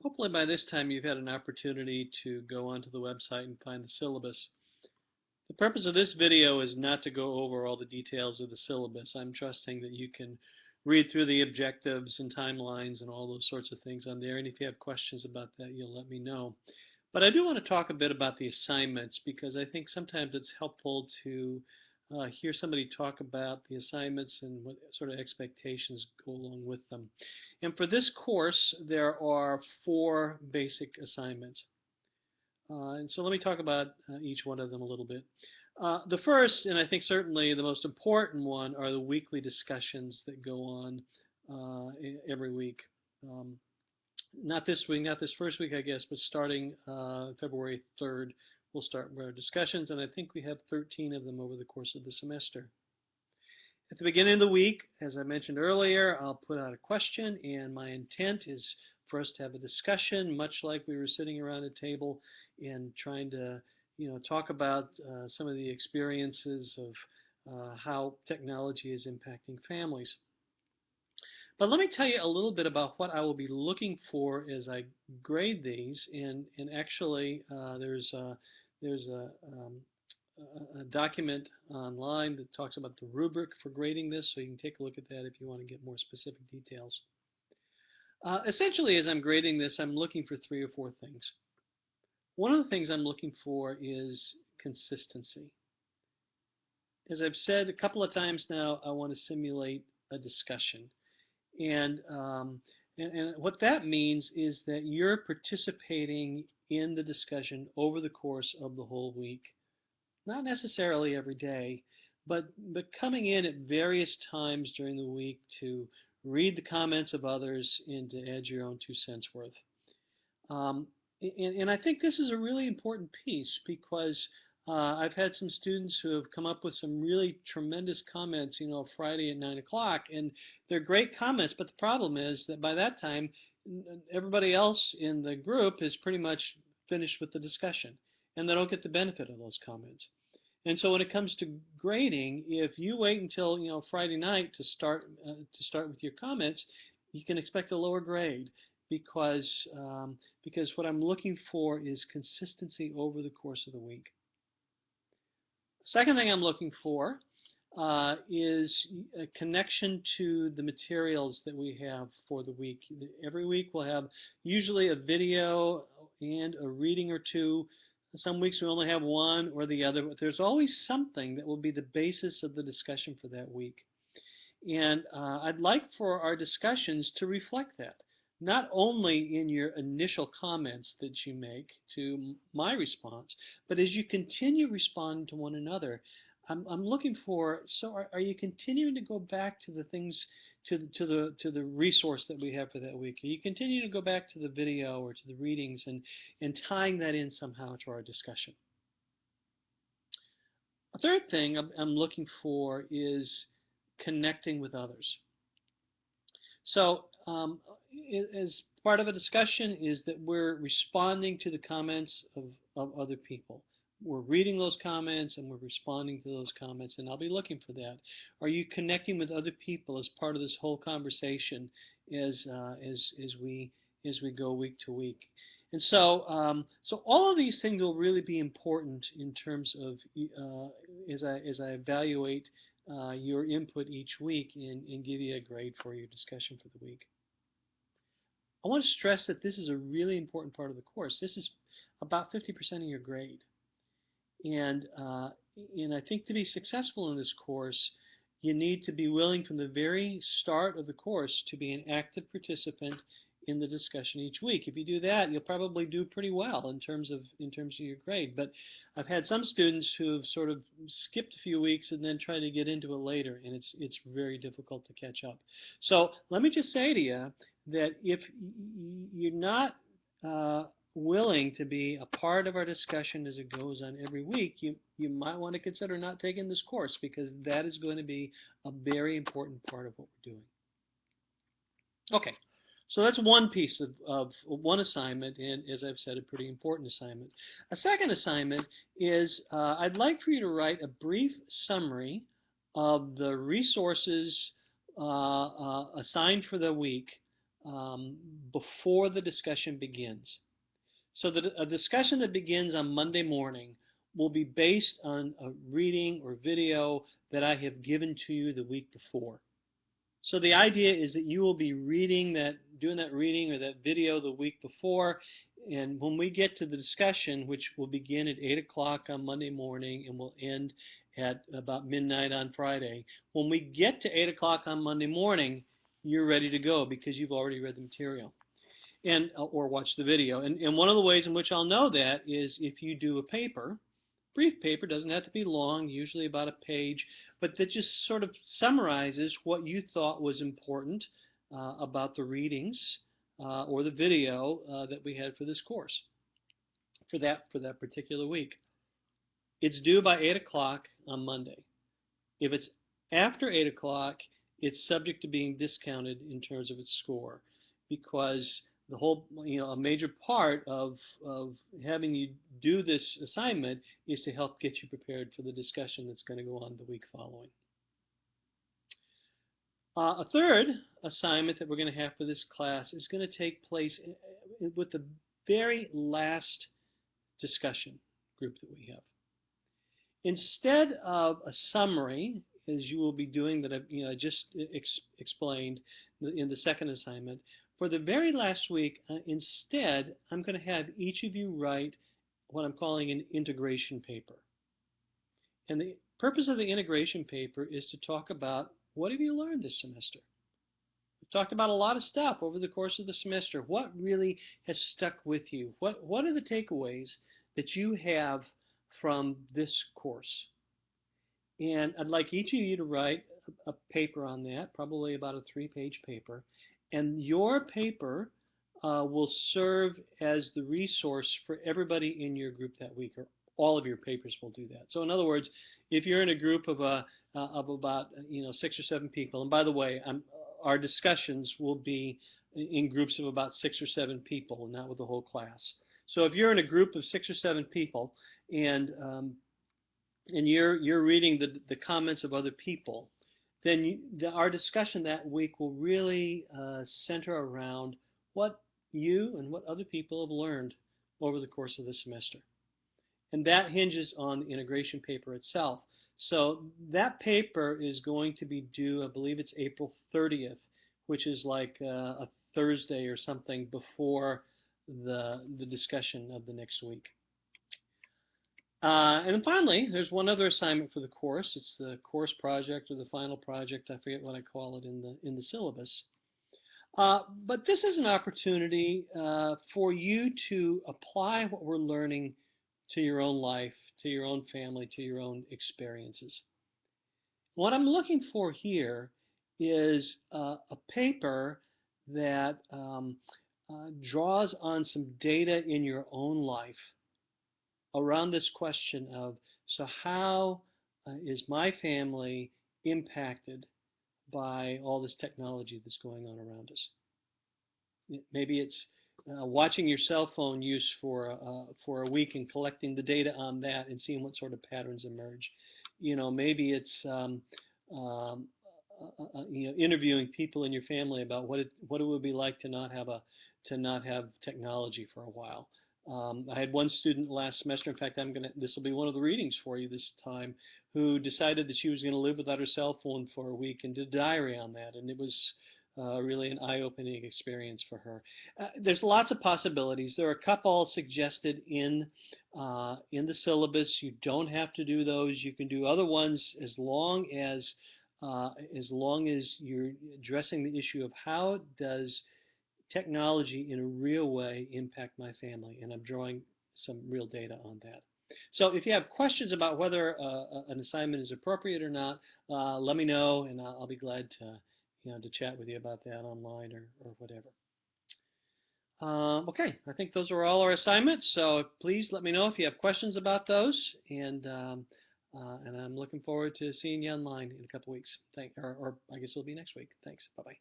Hopefully by this time you've had an opportunity to go onto the website and find the syllabus. The purpose of this video is not to go over all the details of the syllabus. I'm trusting that you can read through the objectives and timelines and all those sorts of things on there, and if you have questions about that, you'll let me know. But I do want to talk a bit about the assignments because I think sometimes it's helpful to hear somebody talk about the assignments and what sort of expectations go along with them. And for this course, there are 4 basic assignments. And so let me talk about each one of them a little bit. The first, and I think certainly the most important one, are the weekly discussions that go on every week. Not this week, not this first week, I guess, but starting February 3rd, we'll start our discussions, and I think we have 13 of them over the course of the semester. At the beginning of the week, as I mentioned earlier, I'll put out a question, and my intent is for us to have a discussion, much like we were sitting around a table and trying to, talk about some of the experiences of how technology is impacting families. But let me tell you a little bit about what I will be looking for as I grade these. And actually, there's a document online that talks about the rubric for grading this, so you can take a look at that if you want to get more specific details. Essentially, as I'm grading this, I'm looking for 3 or 4 things. One of the things I'm looking for is consistency. As I've said a couple of times now, I want to simulate a discussion. And what that means is that you're participating in the discussion over the course of the whole week. Not necessarily every day, but coming in at various times during the week to read the comments of others and to add your own 2 cents worth. And I think this is a really important piece because I've had some students who have come up with some really tremendous comments, Friday at 9 o'clock, and they're great comments, but the problem is that by that time, everybody else in the group is pretty much finished with the discussion, and they don't get the benefit of those comments. And so when it comes to grading, if you wait until Friday night to start with your comments, you can expect a lower grade because what I'm looking for is consistency over the course of the week. Second thing I'm looking for is a connection to the materials that we have for the week. Every week we'll have usually a video and a reading or 2. Some weeks we only have 1 or the other, but there's always something that will be the basis of the discussion for that week. And I'd like for our discussions to reflect that, not only in your initial comments that you make to my response, but as you continue responding to one another. I'm looking for, so are you continuing to go back to the things, to the resource that we have for that week? Are you continuing to go back to the video or to the readings and tying that in somehow to our discussion? A third thing I'm looking for is connecting with others. So as part of a discussion is that we're responding to the comments of other people. We're reading those comments and we're responding to those comments, and I'll be looking for that. Are you connecting with other people as part of this whole conversation as we go week to week? And so so all of these things will really be important in terms of as I evaluate your input each week and give you a grade for your discussion for the week. I want to stress that this is a really important part of the course. This is about 50% of your grade. And I think to be successful in this course, you need to be willing from the very start of the course to be an active participant in the discussion each week. If you do that, you'll probably do pretty well in terms of your grade. But I've had some students who have sort of skipped a few weeks and then try to get into it later, and it's very difficult to catch up. So let me just say to you that if you're not willing to be a part of our discussion as it goes on every week, you might want to consider not taking this course, because that is going to be a very important part of what we're doing. Okay. So that's one piece of one assignment, and as I've said, a pretty important assignment. A second assignment is I'd like for you to write a brief summary of the resources assigned for the week before the discussion begins. So that a discussion that begins on Monday morning will be based on a reading or video that I have given to you the week before. So the idea is that you will be doing that reading or that video the week before, and when we get to the discussion, which will begin at 8 o'clock on Monday morning and will end at about midnight on Friday, when we get to 8 o'clock on Monday morning, you're ready to go because you've already read the material and or watch the video. And one of the ways in which I'll know that is if you do a paper. Brief paper, doesn't have to be long, usually about a page, but that just sort of summarizes what you thought was important about the readings or the video that we had for this course for that particular week. It's due by 8 o'clock on Monday. If it's after 8 o'clock, it's subject to being discounted in terms of its score because the whole, a major part of having you do this assignment is to help get you prepared for the discussion that's going to go on the week following. A third assignment that we're going to have for this class is going to take place with the very last discussion group that we have. Instead of a summary, as you will be doing that I just explained in the second assignment, for the very last week, instead, I'm going to have each of you write what I'm calling an integration paper. And the purpose of the integration paper is to talk about what have you learned this semester. We've talked about a lot of stuff over the course of the semester. What really has stuck with you? What are the takeaways that you have from this course? And I'd like each of you to write a paper on that, probably about a 3-page paper. And your paper will serve as the resource for everybody in your group that week, or all of your papers will do that. So in other words, if you're in a group of about 6 or 7 people, and by the way, our discussions will be in groups of about 6 or 7 people, not with the whole class. So if you're in a group of 6 or 7 people, and you're reading the comments of other people, then our discussion that week will really center around what you and what other people have learned over the course of the semester. And that hinges on the integration paper itself. So that paper is going to be due, I believe it's April 30th, which is like a Thursday or something before the discussion of the next week. And then finally, there's one other assignment for the course. It's the course project or the final project. I forget what I call it in the syllabus. But this is an opportunity for you to apply what we're learning to your own life, to your own family, to your own experiences. What I'm looking for here is a paper that draws on some data in your own life around this question of, so how is my family impacted by all this technology that's going on around us? Maybe it's watching your cell phone use for a week and collecting the data on that and seeing what sort of patterns emerge. Maybe it's interviewing people in your family about what it would be like to not have technology for a while. I had one student last semester, in fact, this will be one of the readings for you this time, who decided that she was going to live without her cell phone for a week and did a diary on that, and it was really an eye-opening experience for her. There's lots of possibilities. There are a couple suggested in the syllabus. You don't have to do those. You can do other ones as long as you're addressing the issue of how does technology in a real way impact my family, and I'm drawing some real data on that. So if you have questions about whether an assignment is appropriate or not, let me know, and I'll be glad to chat with you about that online or whatever. Okay, I think those are all our assignments, so please let me know if you have questions about those, and I'm looking forward to seeing you online in a couple weeks. Or I guess it'll be next week. Thanks. Bye-bye.